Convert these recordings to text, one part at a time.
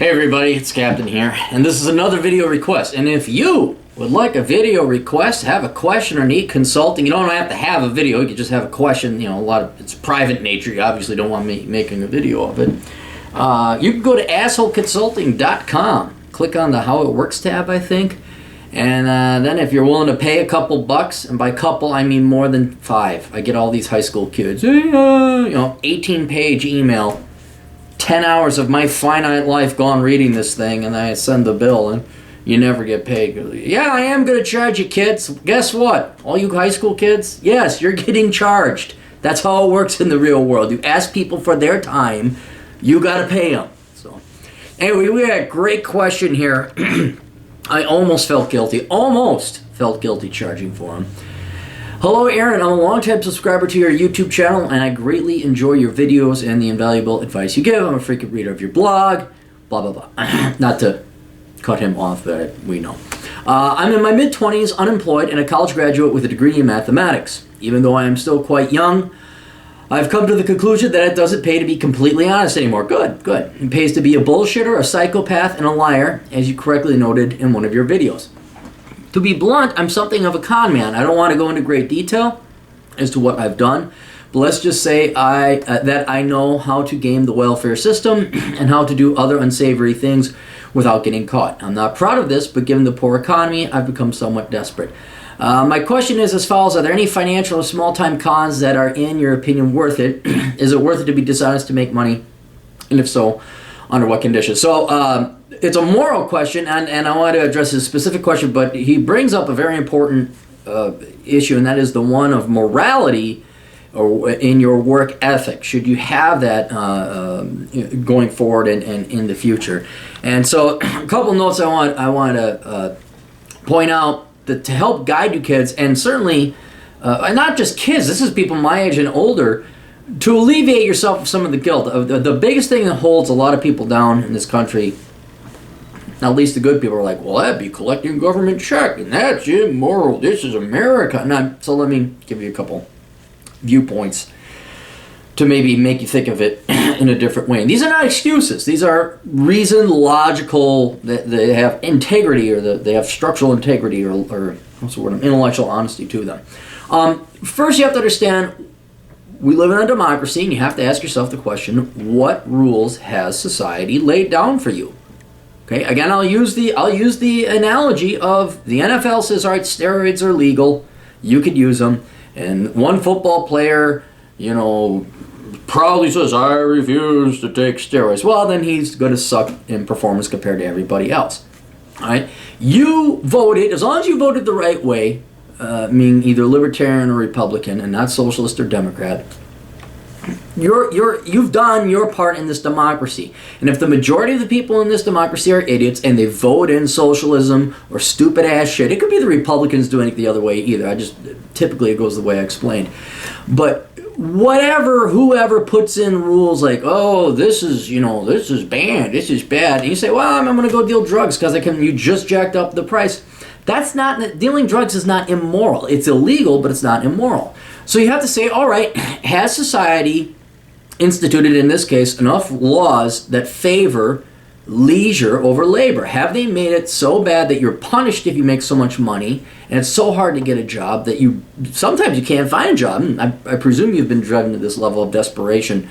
Hey everybody, it's Captain here, and this is another video request. And if you would like a video request, have a question or need consulting, you don't have to have a video, you can just have a question, it's private nature, you obviously don't want me making a video of it. You can go to assholeconsulting.com, click on the How It Works tab, I think, and then if you're willing to pay a couple bucks, and by couple I mean more than 5, I get all these high school kids, 18-page email, 10 hours of my finite life gone reading this thing, and I send the bill, and you never get paid. Yeah, I am going to charge you, kids. Guess what? All you high school kids, yes, you're getting charged. That's how it works in the real world. You ask people for their time, you got to pay them. So, anyway, we had a great question here. I almost felt guilty charging for them. Hello, Aaron. I'm a long-time subscriber to your YouTube channel, and I greatly enjoy your videos and the invaluable advice you give. I'm a frequent reader of your blog, blah, blah, blah. Not to cut him off, but we know. I'm in my mid-20s, unemployed, and a college graduate with a degree in mathematics. Even though I am still quite young, I've come to the conclusion that it doesn't pay to be completely honest anymore. Good, good. It pays to be a bullshitter, a psychopath, and a liar, as you correctly noted in one of your videos. To be blunt, I'm something of a con man. I don't want to go into great detail as to what I've done, but let's just say that I know how to game the welfare system and how to do other unsavory things without getting caught. I'm not proud of this, but given the poor economy, I've become somewhat desperate. My question is as follows. Are there any financial or small-time cons that are, in your opinion, worth it? Is it worth it to be dishonest to make money? And if so, under what conditions? So, it's a moral question, and I want to address a specific question, but he brings up a very important issue, and that is the one of morality or in your work ethic. Should you have that going forward and in the future? And so a couple notes I want to point out that to help guide you kids, and certainly not just kids, this is people my age and older, to alleviate yourself of some of the guilt. The biggest thing that holds a lot of people down in this country, at least the good people, are like, well, that'd be collecting government check, and that's immoral. This is America. So let me give you a couple viewpoints to maybe make you think of it in a different way. And these are not excuses. These are reasoned, logical, they have integrity, or they have structural integrity, or what's the word, intellectual honesty to them. First, you have to understand, we live in a democracy, and you have to ask yourself the question, what rules has society laid down for you? Okay, again, I'll use the analogy of the NFL says, all right, steroids are legal, you could use them, and one football player, proudly says, I refuse to take steroids. Well, then he's going to suck in performance compared to everybody else. All right, you voted, as long as you voted the right way, meaning either libertarian or Republican, and not socialist or Democrat, you've done your part in this democracy. And if the majority of the people in this democracy are idiots and they vote in socialism or stupid ass shit, it could be the Republicans doing it the other way either. Typically it goes the way I explained. But whoever puts in rules like, oh, this is banned, this is bad, and you say, well, I'm going to go deal drugs because you just jacked up the price. Dealing drugs is not immoral. It's illegal, but it's not immoral. So you have to say, all right, has society instituted, in this case, enough laws that favor leisure over labor? Have they made it so bad that you're punished if you make so much money, and it's so hard to get a job that sometimes you can't find a job? I presume you've been driven to this level of desperation,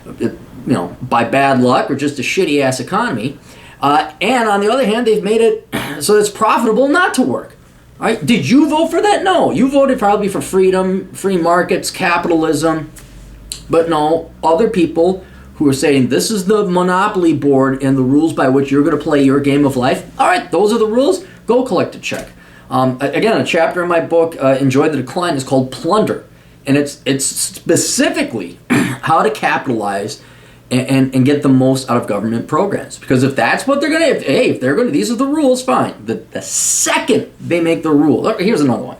by bad luck or just a shitty-ass economy. And on the other hand, they've made it so it's profitable not to work. All right? Did you vote for that? No. You voted probably for freedom, free markets, capitalism. But no, other people who are saying this is the monopoly board and the rules by which you're going to play your game of life. All right, those are the rules. Go collect a check. Again, a chapter in my book, Enjoy the Decline, is called Plunder. And it's specifically how to capitalize and get the most out of government programs. Because if that's what they're going to, these are the rules, fine. The second they make the rule, here's another one.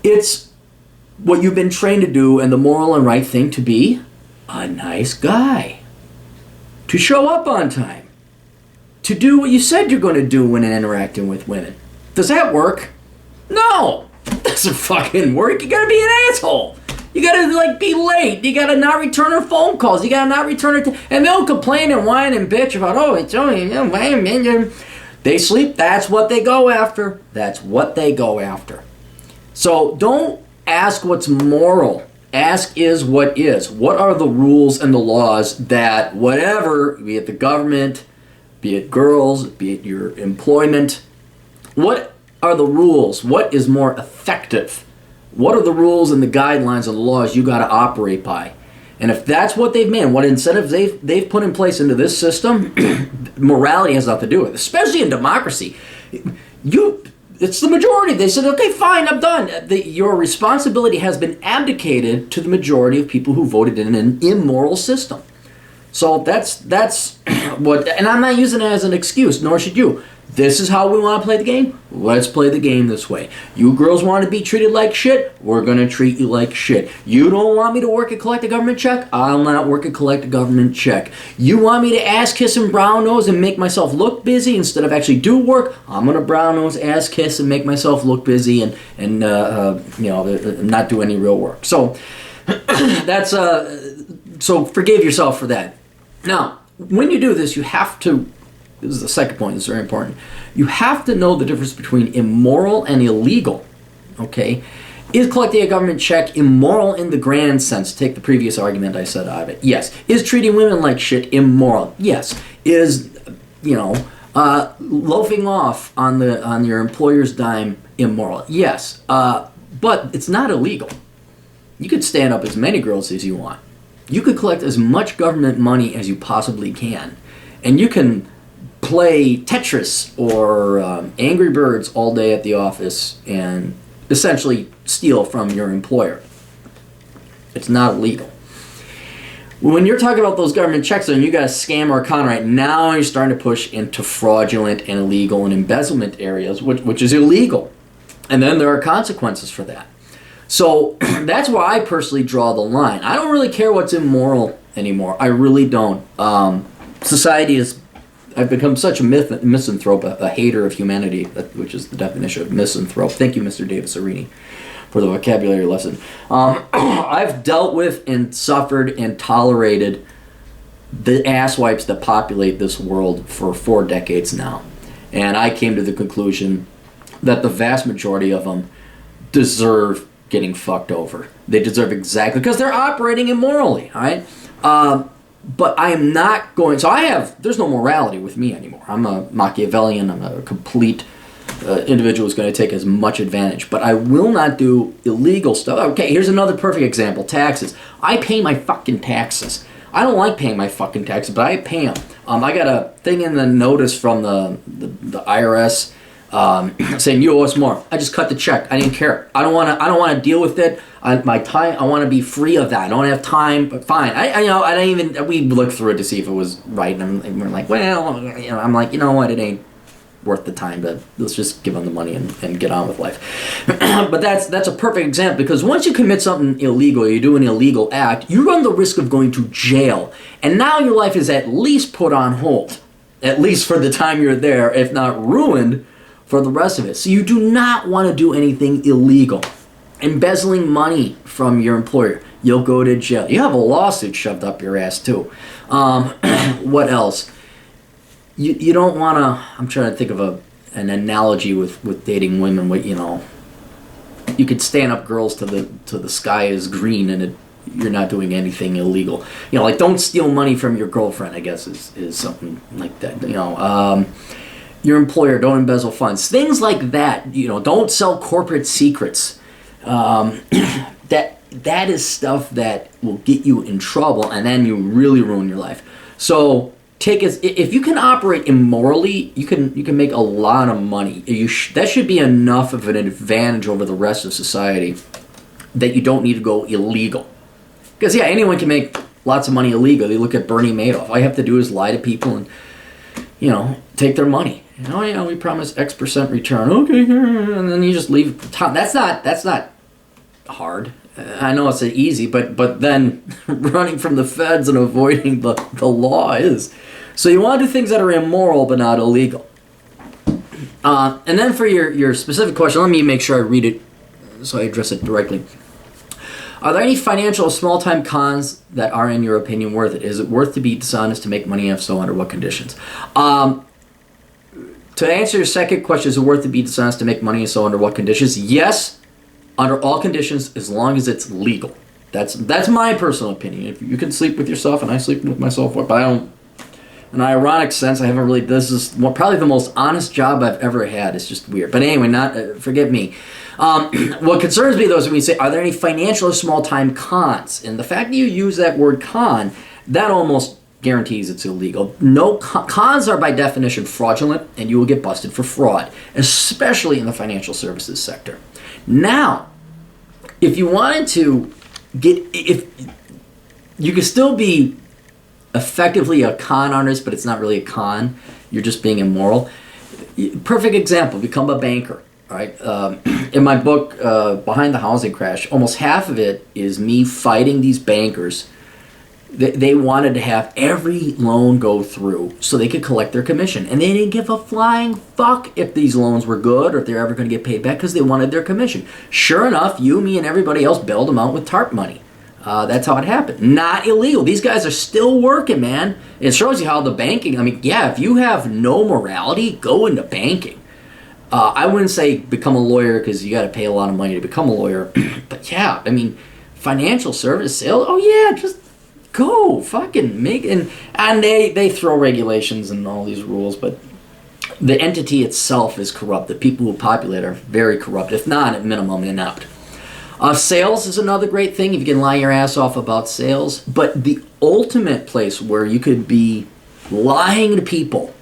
It's what you've been trained to do and the moral and right thing to be a nice guy. To show up on time. To do what you said you're going to do when interacting with women. Does that work? No! It doesn't fucking work. You gotta be an asshole. You gotta like be late. You gotta not return her phone calls. You gotta not return her, and they'll complain and whine and bitch about, oh, it's only, they sleep. That's what they go after. That's what they go after. So don't ask what's moral. Ask is what is. What are the rules and the laws that whatever, be it the government, be it girls, be it your employment, what are the rules? What is more effective? What are the rules and the guidelines and the laws you got to operate by? And if that's what they've made, what incentives they've put in place into this system, morality has nothing to do with it, especially in democracy. It's the majority. They said, okay, fine, I'm done. Your responsibility has been abdicated to the majority of people who voted in an immoral system. So that's what, and I'm not using it as an excuse, nor should you. This is how we want to play the game. Let's play the game this way. You girls want to be treated like shit? We're going to treat you like shit. You don't want me to work and collect a government check? I'll not work and collect a government check. You want me to ass kiss and brown nose and make myself look busy instead of actually do work? I'm going to brown nose, ass kiss, and make myself look busy and not do any real work. So so forgive yourself for that. Now, when you do this, you have to, this is the second point, this is very important, you have to know the difference between immoral and illegal, okay? Is collecting a government check immoral in the grand sense? Take the previous argument I said out of it. Yes. Is treating women like shit immoral? Yes. Is, loafing off on your employer's dime immoral? Yes. But it's not illegal. You could stand up as many girls as you want. You could collect as much government money as you possibly can. And you can play Tetris or Angry Birds all day at the office and essentially steal from your employer. It's not illegal. When you're talking about those government checks and you got a scam or a con right now, you're starting to push into fraudulent and illegal and embezzlement areas, which is illegal. And then there are consequences for that. So that's where I personally draw the line. I don't really care what's immoral anymore. I really don't. Society is, I've become such a misanthrope, a hater of humanity, which is the definition of misanthrope. Thank you, Mr. Davis Arini, for the vocabulary lesson. I've dealt with and suffered and tolerated the asswipes that populate this world for 4 decades now. And I came to the conclusion that the vast majority of them deserve getting fucked over. They deserve exactly, because they're operating immorally, all right? But I am not going, there's no morality with me anymore. I'm a Machiavellian, I'm a complete individual who's going to take as much advantage. But I will not do illegal stuff. Okay, here's another perfect example, taxes. I pay my fucking taxes. I don't like paying my fucking taxes, but I pay them. I got a thing in the notice from the IRS saying you owe us more. I just cut the check. I didn't care. I don't want to deal with it. My time. I want to be free of that. I don't have time. But fine. We looked through it to see if it was right, and we're like, well, I'm like, you know what? It ain't worth the time. But let's just give them the money and get on with life. But that's a perfect example, because once you commit something illegal, you do an illegal act, you run the risk of going to jail, and now your life is at least put on hold, at least for the time you're there, if not ruined for the rest of it. So you do not want to do anything illegal. Embezzling money from your employer, you'll go to jail. You have a lawsuit shoved up your ass too. What else? You don't want to, I'm trying to think of an analogy with dating women. You could stand up girls to the sky is green, and you're not doing anything illegal. Like don't steal money from your girlfriend, I guess is something like that. Your employer, don't embezzle funds. Things like that, don't sell corporate secrets. That is stuff that will get you in trouble, and then you really ruin your life. So if you can operate immorally, you can make a lot of money. That should be enough of an advantage over the rest of society that you don't need to go illegal. Because anyone can make lots of money illegally. Look at Bernie Madoff. All you have to do is lie to people and take their money. We promise X% return. Okay, and then you just leave. That's not hard. I know it's easy, but then running from the feds and avoiding the law is. So you want to do things that are immoral but not illegal. And then for your specific question, let me make sure I read it so I address it directly. Are there any financial or small-time cons that are, in your opinion, worth it? Is it worth to be dishonest to make money? If so, under what conditions? To answer your second question, is it worth to be dishonest to make money? If so, under what conditions? Yes, under all conditions, as long as it's legal. That's my personal opinion. If you can sleep with yourself, and I sleep with myself, but I don't. In an ironic sense, I haven't really. This is probably the most honest job I've ever had. It's just weird. But anyway, forgive me. What concerns me, though, is when you say, are there any financial or small-time cons? And the fact that you use that word con, that almost guarantees it's illegal. No, cons are by definition fraudulent, and you will get busted for fraud, especially in the financial services sector. Now, if you wanted to if you could still be effectively a con artist, but it's not really a con, you're just being immoral. Perfect example, become a banker. All right. In my book, Behind the Housing Crash, almost half of it is me fighting these bankers. They wanted to have every loan go through so they could collect their commission. And they didn't give a flying fuck if these loans were good or if they're ever going to get paid back because they wanted their commission. Sure enough, you, me, and everybody else bailed them out with TARP money. That's how it happened. Not illegal. These guys are still working, man. It shows you how the banking, I mean, yeah, if you have no morality, go into banking. I wouldn't say become a lawyer because you got to pay a lot of money to become a lawyer. But yeah, I mean, financial service sales, oh yeah, just go fucking make it. And they throw regulations and all these rules, but the entity itself is corrupt. The people who populate are very corrupt, if not at minimum inept. Sales is another great thing if you can lie your ass off about sales. But the ultimate place where you could be lying to people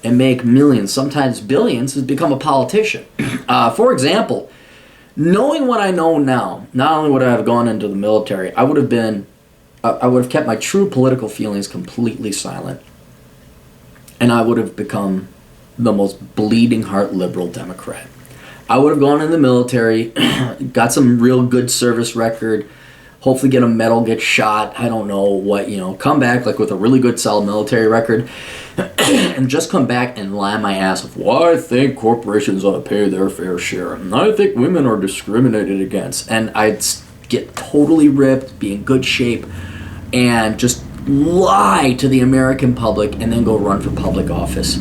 and make millions, sometimes billions, is become a politician. For example, knowing what I know now, not only would I have gone into the military, I would have kept my true political feelings completely silent. And I would have become the most bleeding heart liberal Democrat. I would have gone in the military, got some real good service record, hopefully get a medal, get shot, I don't know what, come back like with a really good solid military record, and just come back and lie my ass off. Well, I think corporations ought to pay their fair share, and I think women are discriminated against, and I'd get totally ripped, be in good shape, and just lie to the American public and then go run for public office.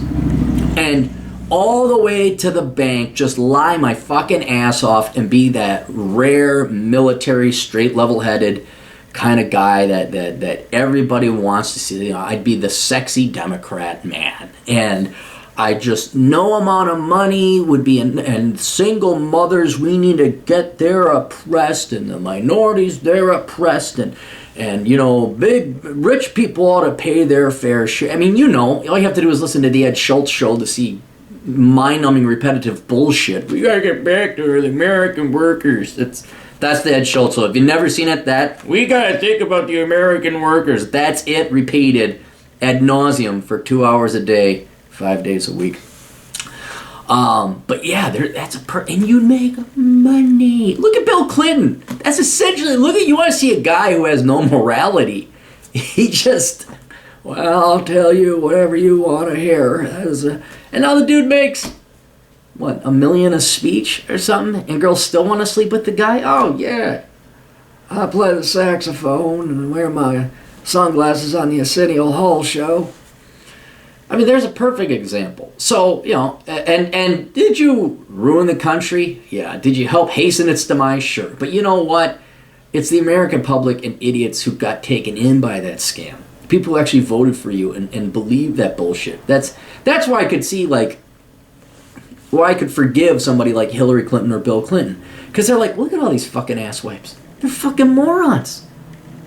And all the way to the bank, just lie my fucking ass off and be that rare military, straight, level-headed kind of guy that everybody wants to see. I'd be the sexy Democrat man. And I just, no amount of money would be, and single mothers, we need to get, they're oppressed, and the minorities, they're oppressed, and big rich people ought to pay their fair share. I mean, all you have to do is listen to the Ed Schultz show to see mind-numbing repetitive bullshit. We gotta get back to the American workers. That's the Ed Schultz show. If you've never seen it, we gotta think about the American workers. That's it, repeated ad nauseum for 2 hours a day, 5 days a week. But yeah, and you make money. Look at Bill Clinton. That's essentially, you want to see a guy who has no morality. He just, well, I'll tell you whatever you want to hear. And now the dude makes, what, $1 million a speech or something? And girls still want to sleep with the guy? Oh, yeah. I play the saxophone and wear my sunglasses on the Arsenio Hall show. I mean, there's a perfect example. So, and did you ruin the country? Yeah. Did you help hasten its demise? Sure. But you know what? It's the American public and idiots who got taken in by that scam. People who actually voted for you and believe that bullshit. That's why I could see, why I could forgive somebody like Hillary Clinton or Bill Clinton. Because they're like, look at all these fucking asswipes. They're fucking morons.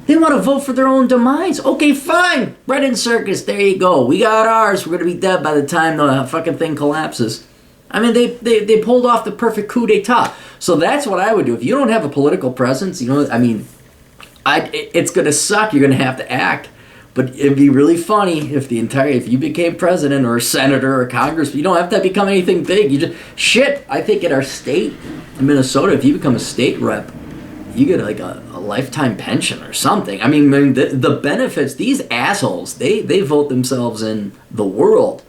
They want to vote for their own demise. Okay, fine. Brennan Circus, there you go. We got ours. We're going to be dead by the time the fucking thing collapses. I mean, they pulled off the perfect coup d'etat. So that's what I would do. If you don't have a political presence, it's going to suck. You're going to have to act. But it'd be really funny if you became president or a senator or a congressman. You don't have to become anything big. I think in our state, in Minnesota, if you become a state rep, you get a lifetime pension or something. I mean, the benefits, these assholes, they vote themselves in the world.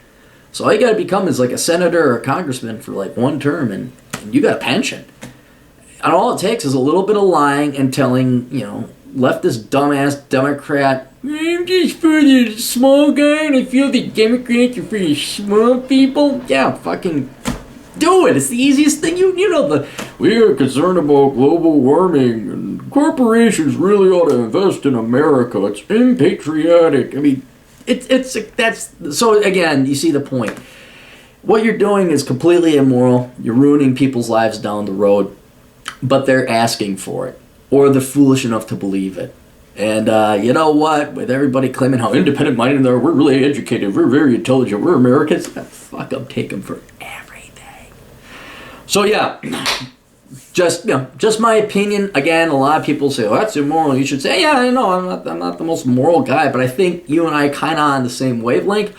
So all you got to become is a senator or a congressman for one term, and you got a pension. And all it takes is a little bit of lying and telling, you know, leftist dumbass Democrat, I'm just for the small guy and I feel the Democrats are for the small people. Yeah, fucking do it. It's the easiest thing. You know, we are concerned about global warming and corporations really ought to invest in America. It's unpatriotic. I mean, that's so again, you see the point. What you're doing is completely immoral. You're ruining people's lives down the road, but they're asking for it, or they're foolish enough to believe it. And you know what? With everybody claiming how independent-minded they are, we're really educated, we're very intelligent, we're Americans. Fuck them, take them for everything. So yeah, just my opinion. Again, a lot of people say, "Oh, that's immoral." You should say, "Yeah, I know, I'm not the most moral guy," but I think you and I kind of on the same wavelength.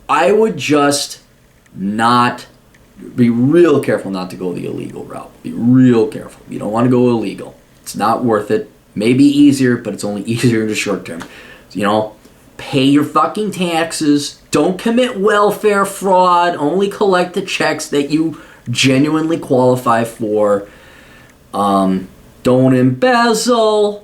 I would just not be real careful not to go the illegal route. Be real careful. You don't want to go illegal. It's not worth it. Maybe easier, but it's only easier in the short term. You know, pay your fucking taxes. Don't commit welfare fraud. Only collect the checks that you genuinely qualify for. Don't embezzle.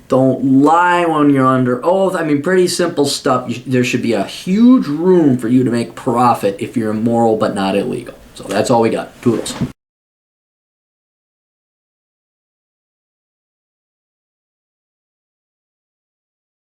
Don't lie when you're under oath. I mean, pretty simple stuff. There should be a huge room for you to make profit if you're immoral but not illegal. So that's all we got. Toodles.